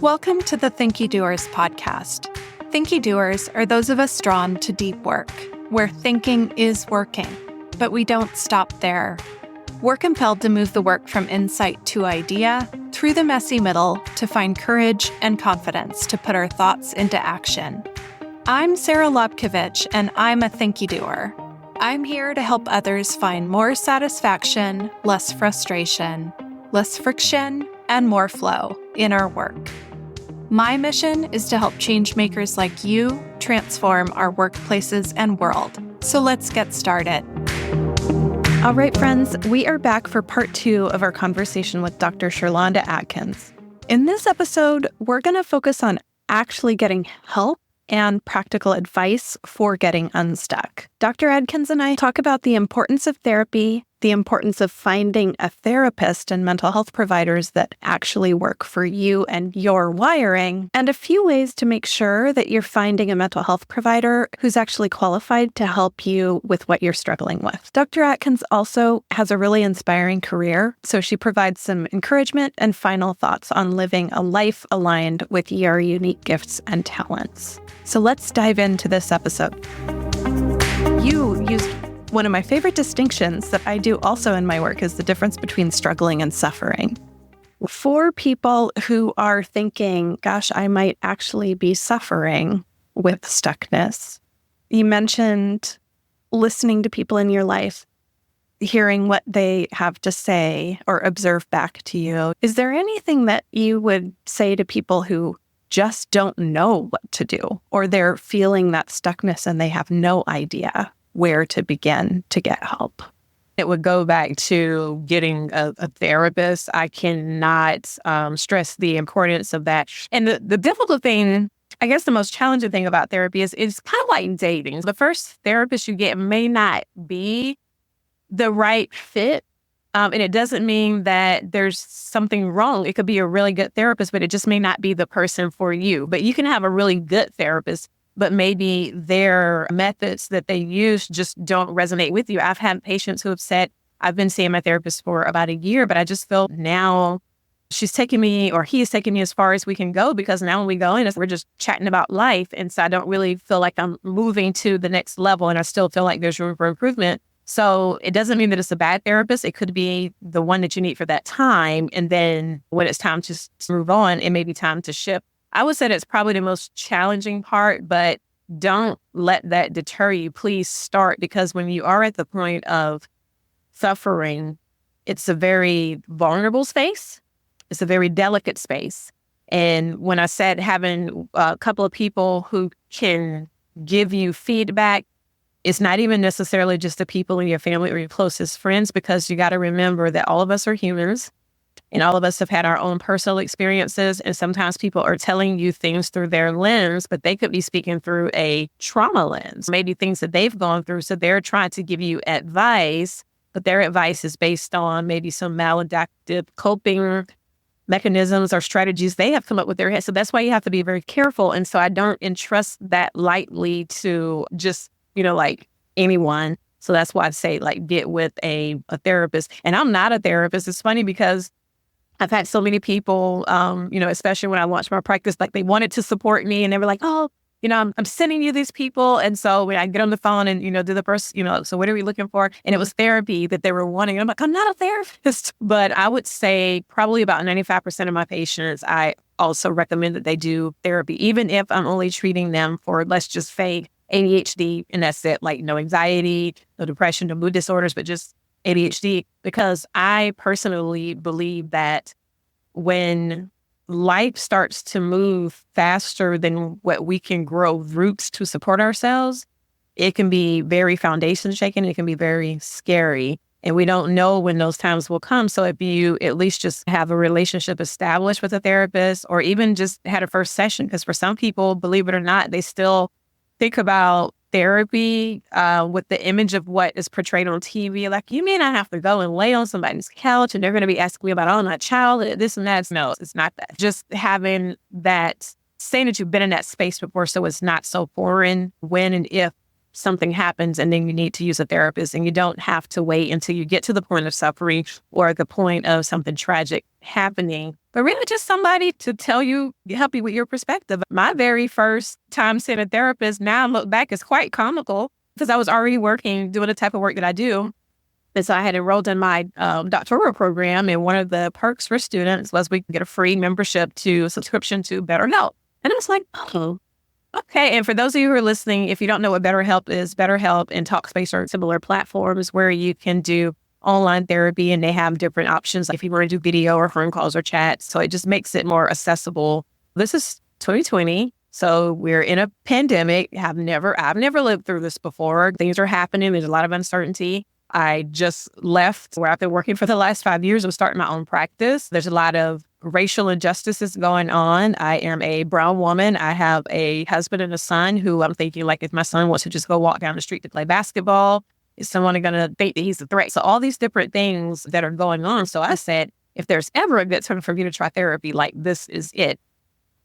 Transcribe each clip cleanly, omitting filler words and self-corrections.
Welcome to the Thinky Doers podcast. Thinky Doers are those of us drawn to deep work, where thinking is working, but we don't stop there. We're compelled to move the work from insight to idea, through the messy middle, to find courage and confidence to put our thoughts into action. I'm Sarah Lobkovich, and I'm a Thinky Doer. I'm here to help others find more satisfaction, less frustration, less friction, and more flow in our work. My mission is to help changemakers like you transform our workplaces and world. So let's get started. All right, friends, we are back for part 2 of our conversation with Dr. Sherlonda Adkins. In this episode, we're going to focus on actually getting help and practical advice for getting unstuck. Dr. Adkins and I talk about the importance of therapy, the importance of finding a therapist and mental health providers that actually work for you and your wiring, and a few ways to make sure that you're finding a mental health provider who's actually qualified to help you with what you're struggling with. Dr. Adkins also has a really inspiring career, so she provides some encouragement and final thoughts on living a life aligned with your unique gifts and talents. So let's dive into this episode. You used one of my favorite distinctions that I do also in my work is the difference between struggling and suffering. For people who are thinking, gosh, I might actually be suffering with stuckness, you mentioned listening to people in your life, hearing what they have to say or observe back to you. Is there anything that you would say to people who just don't know what to do, or they're feeling that stuckness and they have no idea where to begin to get help? It would go back to getting a therapist. I cannot stress the importance of that. And the difficult thing, I guess the most challenging thing about therapy is it's kind of like dating. The first therapist you get may not be the right fit. And it doesn't mean that there's something wrong. It could be a really good therapist, but it just may not be the person for you. But you can have a really good therapist, but maybe their methods that they use just don't resonate with you. I've had patients who have said, I've been seeing my therapist for about a year, but I just feel now she's taking me, or he is taking me as far as we can go, because now when we go in, we're just chatting about life. And so I don't really feel like I'm moving to the next level, and I still feel like there's room for improvement. So it doesn't mean that it's a bad therapist. It could be the one that you need for that time. And then when it's time to move on, it may be time to shift. I would say that's probably the most challenging part, but don't let that deter you. Please start, because when you are at the point of suffering, it's a very vulnerable space. It's a very delicate space. And when I said having a couple of people who can give you feedback, it's not even necessarily just the people in your family or your closest friends, because you got to remember that all of us are humans. And all of us have had our own personal experiences. And sometimes people are telling you things through their lens, but they could be speaking through a trauma lens, maybe things that they've gone through. So they're trying to give you advice, but their advice is based on maybe some maladaptive coping mechanisms or strategies they have come up with their head. So that's why you have to be very careful. And so I don't entrust that lightly to just, like anyone. So that's why I say, get with a therapist. And I'm not a therapist. It's funny because I've had so many people, especially when I launched my practice, they wanted to support me, and they were like, oh, I'm sending you these people. And so when I get on the phone and, do the first, so what are we looking for? And it was therapy that they were wanting. I'm like, I'm not a therapist. But I would say probably about 95% of my patients, I also recommend that they do therapy, even if I'm only treating them for, let's just say, ADHD. And that's it, no anxiety, no depression, no mood disorders, but just ADHD, because I personally believe that when life starts to move faster than what we can grow roots to support ourselves, it can be very foundation shaking. It can be very scary. And we don't know when those times will come. So if you at least just have a relationship established with a therapist, or even just had a first session, because for some people, believe it or not, they still think about therapy with the image of what is portrayed on TV. Like, you may not have to go and lay on somebody's couch and they're going to be asking me about, oh, my child, this and that. No, it's not that. Just having that, saying that you've been in that space before, so it's not so foreign when and if something happens and then you need to use a therapist, and you don't have to wait until you get to the point of suffering or the point of something tragic happening, but really just somebody to tell you, help you with your perspective. My very first time seeing a therapist, now I look back, is quite comical because I was already working, doing the type of work that I do. And so I had enrolled in my doctoral program, and one of the perks for students was we could get a free membership to a subscription to BetterHelp. And I was like, oh, okay. And for those of you who are listening, if you don't know what BetterHelp is, BetterHelp and Talkspace are similar platforms where you can do online therapy, and they have different options, like if you want to do video or phone calls or chats. So it just makes it more accessible. This is 2020. So we're in a pandemic. I've never lived through this before. Things are happening. There's a lot of uncertainty. I just left where I've been working for the last 5 years. I'm starting my own practice. There's a lot of racial injustices going on. I am a brown woman. I have a husband and a son who I'm thinking, like, if my son wants to just go walk down the street to play basketball, is someone going to think that he's a threat? So all these different things that are going on. So I said, if there's ever a good time for me to try therapy, like, this is it.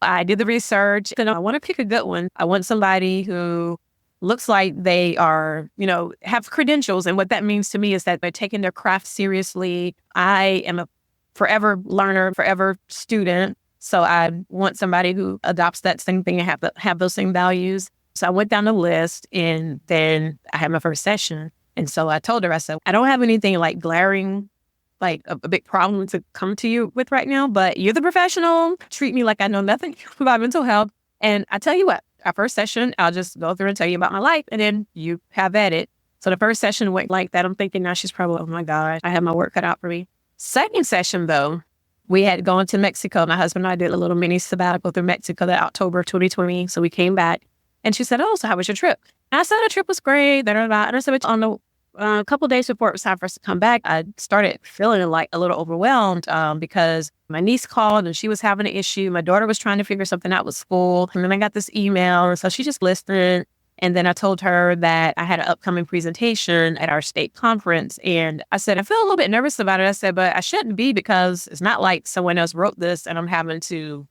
I did the research, and I want to pick a good one. I want somebody who looks like they are, have credentials. And what that means to me is that they're taking their craft seriously. I am a forever learner, forever student. So I want somebody who adopts that same thing and have those same values. So I went down the list, and then I had my first session. And so I told her, I said, I don't have anything like glaring, like a big problem to come to you with right now, but you're the professional. Treat me like I know nothing about mental health. And I tell you what, our first session, I'll just go through and tell you about my life, and then you have at it. So the first session went like that. I'm thinking now she's probably, oh my God, I have my work cut out for me. Second session, though, we had gone to Mexico. My husband and I did a little mini sabbatical through Mexico that October 2020. So we came back, and she said, oh, so how was your trip? And I said, the trip was great. And I said, on the a couple of days before it was time for us to come back, I started feeling like a little overwhelmed because my niece called and she was having an issue. My daughter was trying to figure something out with school. And then I got this email. And so she just listened. And then I told her that I had an upcoming presentation at our state conference. And I said, I feel a little bit nervous about it. I said, but I shouldn't be, because it's not like someone else wrote this and I'm having to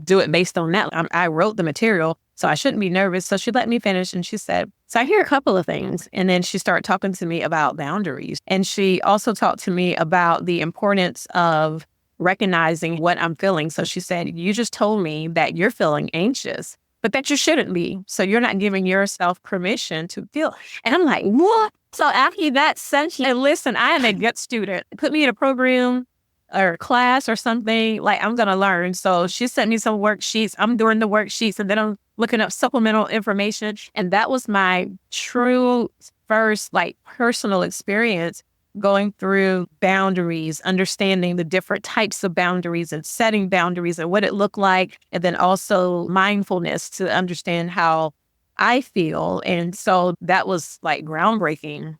do it based on that. I wrote the material, so I shouldn't be nervous. So she let me finish, and she said, so I hear a couple of things. And then she started talking to me about boundaries. And she also talked to me about the importance of recognizing what I'm feeling. So she said, you just told me that you're feeling anxious, but that you shouldn't be. So you're not giving yourself permission to feel. And I'm like, what? So after that session, and listen, I am a good student. Put me in a program or class or something, like, I'm going to learn. So she sent me some worksheets. I'm doing the worksheets, and then I'm looking up supplemental information. And that was my true first, like, personal experience going through boundaries, understanding the different types of boundaries and setting boundaries and what it looked like. And then also mindfulness to understand how I feel. And so that was like groundbreaking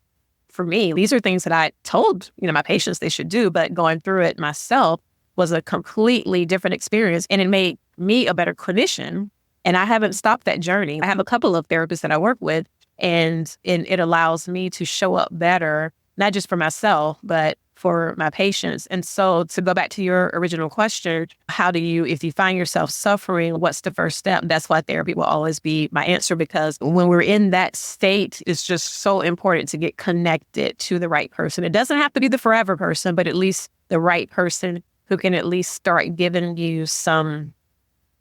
for me. These are things that I told, my patients they should do, but going through it myself was a completely different experience, and it made me a better clinician. And I haven't stopped that journey. I have a couple of therapists that I work with, and it allows me to show up better, not just for myself, but for my patients. And so to go back to your original question, if you find yourself suffering, what's the first step? That's why therapy will always be my answer, because when we're in that state, it's just so important to get connected to the right person. It doesn't have to be the forever person, but at least the right person who can at least start giving you some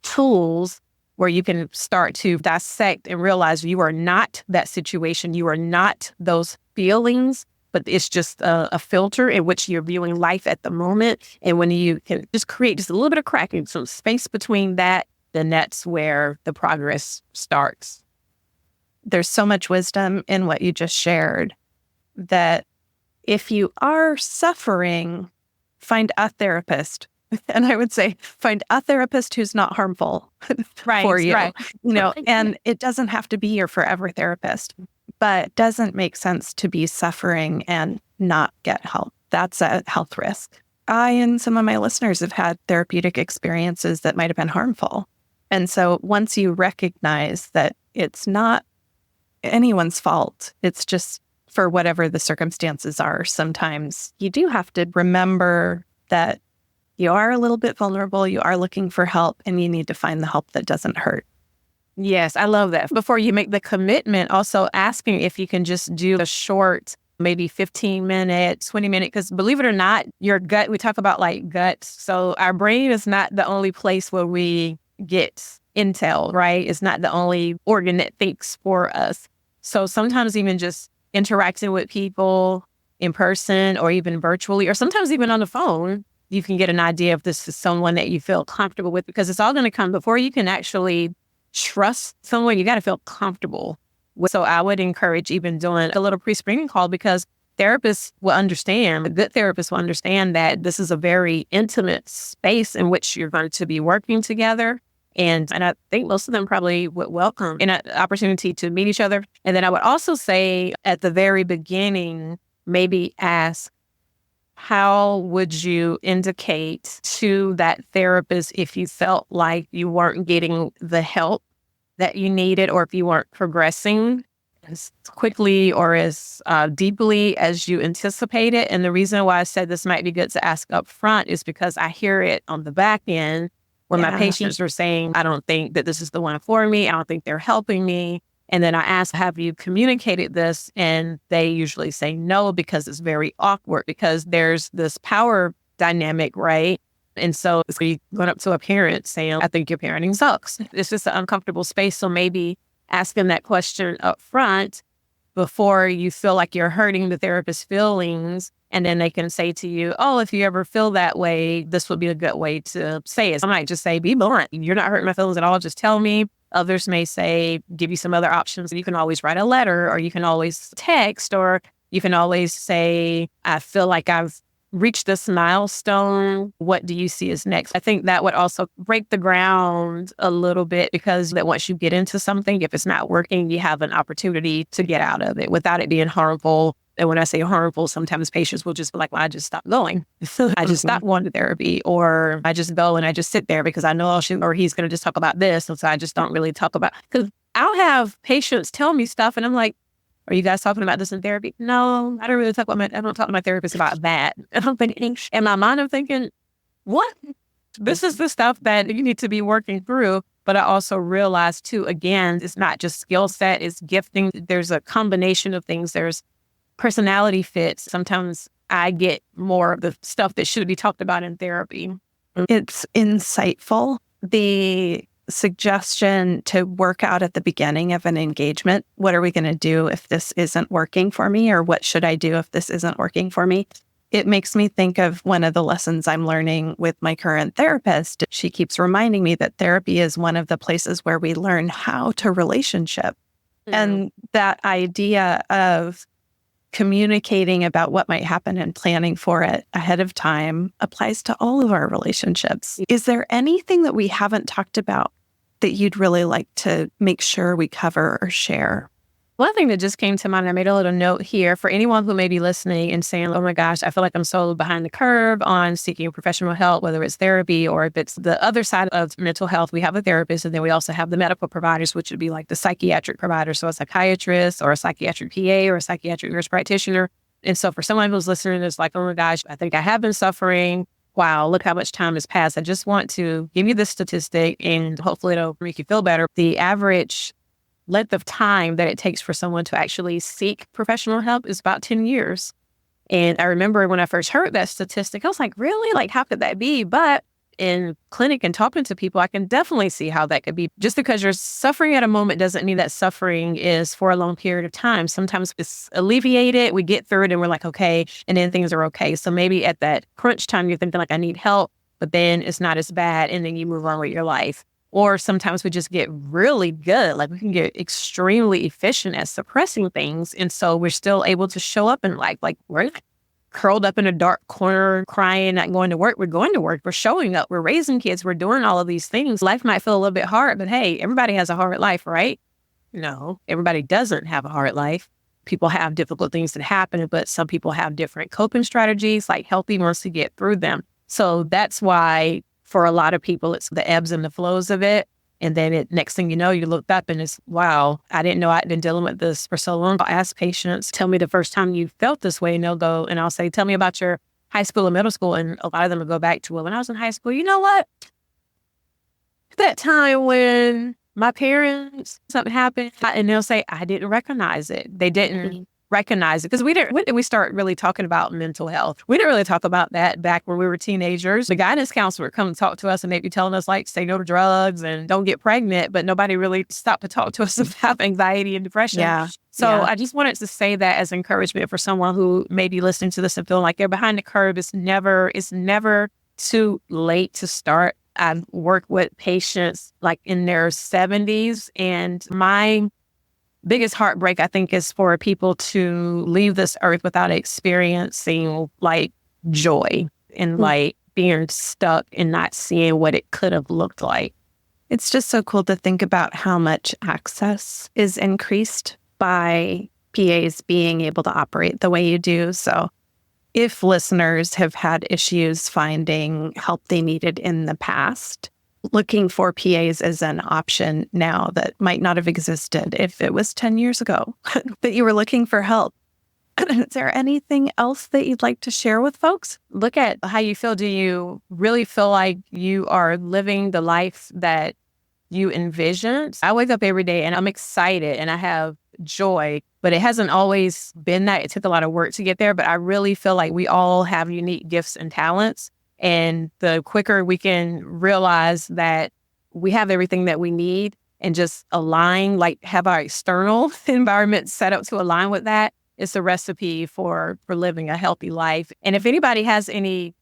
tools where you can start to dissect and realize you are not that situation. You are not those feelings, but it's just a filter in which you're viewing life at the moment. And when you can just create just a little bit of cracking, some space between that, then that's where the progress starts. There's so much wisdom in what you just shared, that if you are suffering, find a therapist. And I would say, find a therapist who's not harmful for you, and it doesn't have to be your forever therapist, but it doesn't make sense to be suffering and not get help. That's a health risk. I and some of my listeners have had therapeutic experiences that might have been harmful. And so once you recognize that it's not anyone's fault, it's just for whatever the circumstances are, sometimes you do have to remember that you are a little bit vulnerable, you are looking for help, and you need to find the help that doesn't hurt. Yes, I love that. Before you make the commitment, also asking if you can just do a short, maybe 15 minutes, 20 minutes, because believe it or not, your gut, we talk about like guts. So our brain is not the only place where we get intel, right? It's not the only organ that thinks for us. So sometimes even just interacting with people in person or even virtually, or sometimes even on the phone, you can get an idea if this is someone that you feel comfortable with, because it's all going to come before you can actually trust someone. You got to feel comfortable with. So I would encourage even doing a little pre-screening call, because therapists will understand, a good therapist will understand that this is a very intimate space in which you're going to be working together. And I think most of them probably would welcome an opportunity to meet each other. And then I would also say at the very beginning, maybe ask, how would you indicate to that therapist if you felt like you weren't getting the help that you needed, or if you weren't progressing as quickly or as deeply as you anticipated? And the reason why I said this might be good to ask up front is because I hear it on the back end when my patients are saying, I don't think that this is the one for me. I don't think they're helping me. And then I ask, have you communicated this? And they usually say no, because it's very awkward, because there's this power dynamic, right? And so it's like going up to a parent saying, I think your parenting sucks. It's just an uncomfortable space. So maybe asking that question up front before you feel like you're hurting the therapist's feelings. And then they can say to you, oh, if you ever feel that way, this would be a good way to say it. I might just say, be blunt. You're not hurting my feelings at all. Just tell me. Others may say, give you some other options. You can always write a letter, or you can always text, or you can always say, I feel like I've reached this milestone. What do you see as next? I think that would also break the ground a little bit, because that once you get into something, if it's not working, you have an opportunity to get out of it without it being harmful. And when I say harmful, sometimes patients will just be like, well, I just stopped going. I just stopped going to therapy, or I just go and I just sit there because I know or he's going to just talk about this. And so I just don't really talk about, because I'll have patients tell me stuff and I'm like, are you guys talking about this in therapy? No, I don't really talk about I don't talk to my therapist about that. And I'm thinking, in my mind, I'm thinking, what? This is the stuff that you need to be working through. But I also realize too, again, it's not just skill set, it's gifting. There's a combination of things. There's personality fits. Sometimes I get more of the stuff that should be talked about in therapy. It's insightful. The suggestion to work out at the beginning of an engagement, what are we going to do if this isn't working for me? Or what should I do if this isn't working for me? It makes me think of one of the lessons I'm learning with my current therapist. She keeps reminding me that therapy is one of the places where we learn how to relationship. And that idea of communicating about what might happen and planning for it ahead of time applies to all of our relationships. Is there anything that we haven't talked about that you'd really like to make sure we cover or share? One thing that just came to mind, I made a little note here for anyone who may be listening and saying, oh my gosh, I feel like I'm so behind the curve on seeking professional help, whether it's therapy or if it's the other side of mental health. We have a therapist, and then we also have the medical providers, which would be like the psychiatric provider. So a psychiatrist or a psychiatric PA or a psychiatric nurse practitioner. And so for someone who's listening, it's like, oh my gosh, I think I have been suffering. Wow, look how much time has passed. I just want to give you this statistic, and hopefully it'll make you feel better. The average length of time that it takes for someone to actually seek professional help is about 10 years. And I remember when I first heard that statistic, I was like, really? Like, how could that be? But in clinic and talking to people, I can definitely see how that could be. Just because you're suffering at a moment doesn't mean that suffering is for a long period of time. Sometimes it's alleviated, we get through it and we're like, okay, and then things are okay. So maybe at that crunch time, you're thinking like, I need help, but then it's not as bad, and then you move on with your life. Or sometimes we just get really good. Like we can get extremely efficient at suppressing things. And so we're still able to show up in life. Like we're not curled up in a dark corner, crying, not going to work. We're going to work. We're showing up. We're raising kids. We're doing all of these things. Life might feel a little bit hard, but hey, everybody has a hard life, right? No, everybody doesn't have a hard life. People have difficult things that happen, but some people have different coping strategies, like healthy ones to get through them. So that's why for a lot of people, it's the ebbs and the flows of it. And then next thing you know, you look up and it's, wow, I didn't know I'd been dealing with this for so long. I'll ask patients, tell me the first time you felt this way. And they'll go, and I'll say, tell me about your high school and middle school. And a lot of them will go back to, well, when I was in high school, you know what? That time when my parents, something happened, and they'll say, I didn't recognize it. They didn't recognize it. Because when did we start really talking about mental health? We didn't really talk about that back when we were teenagers. The guidance counselor would come and talk to us and they'd be telling us, like, say no to drugs and don't get pregnant, but nobody really stopped to talk to us about anxiety and depression. Yeah. So I just wanted to say that as encouragement for someone who may be listening to this and feeling like they're behind the curve. It's never too late to start. I've worked with patients like in their 70s, and my biggest heartbreak, I think, is for people to leave this earth without experiencing like joy and like being stuck and not seeing what it could have looked like. It's just so cool to think about how much access is increased by PAs being able to operate the way you do. So if listeners have had issues finding help they needed in the past, looking for PAs as an option now that might not have existed if it was 10 years ago that you were looking for help. Is there anything else that you'd like to share with folks? Look at how you feel. Do you really feel like you are living the life that you envisioned? I wake up every day and I'm excited and I have joy, but it hasn't always been that. It took a lot of work to get there, but I really feel like we all have unique gifts and talents. And the quicker we can realize that we have everything that we need and just align, like have our external environment set up to align with that, it's a recipe for living a healthy life. And if anybody has any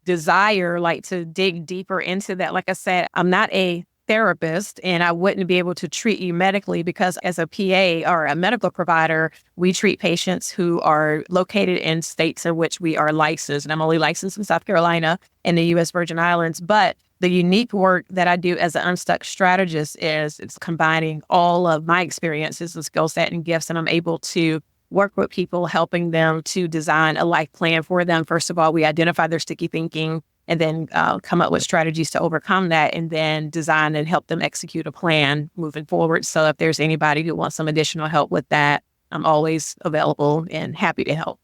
desire, like to dig deeper into that, like I said, I'm not a therapist and I wouldn't be able to treat you medically because as a PA or a medical provider, we treat patients who are located in states in which we are licensed. And I'm only licensed in South Carolina and the U.S. Virgin Islands. But the unique work that I do as an Unstuck strategist is it's combining all of my experiences and skill set and gifts. And I'm able to work with people, helping them to design a life plan for them. First of all, we identify their sticky thinking and then come up with strategies to overcome that and then design and help them execute a plan moving forward. So if there's anybody who wants some additional help with that, I'm always available and happy to help.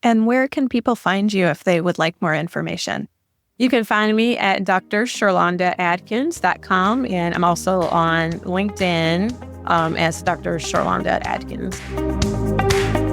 And where can people find you if they would like more information? You can find me at drsherlondaadkins.com, and I'm also on LinkedIn as Dr. Sherlonda Adkins.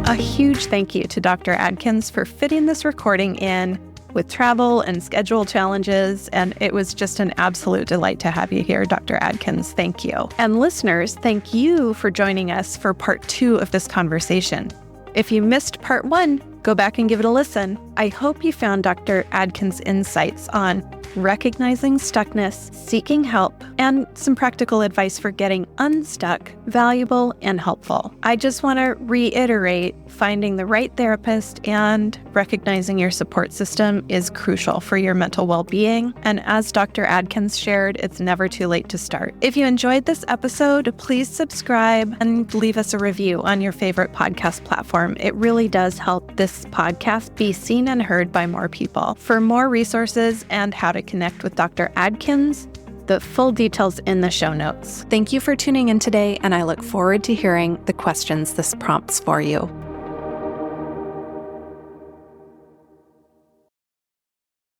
A huge thank you to Dr. Adkins for fitting this recording in with travel and schedule challenges. And it was just an absolute delight to have you here, Dr. Adkins. Thank you. And listeners, thank you for joining us for part 2 of this conversation. If you missed part 1, go back and give it a listen. I hope you found Dr. Adkins' insights on recognizing stuckness, seeking help, and some practical advice for getting unstuck valuable and helpful. I just want to reiterate, finding the right therapist and recognizing your support system is crucial for your mental well-being. And as Dr. Adkins shared, it's never too late to start. If you enjoyed this episode, please subscribe and leave us a review on your favorite podcast platform. It really does help this podcast be seen and heard by more people. For more resources and how to connect with Dr. Adkins, the full details in the show notes. Thank you for tuning in today, and I look forward to hearing the questions this prompts for you.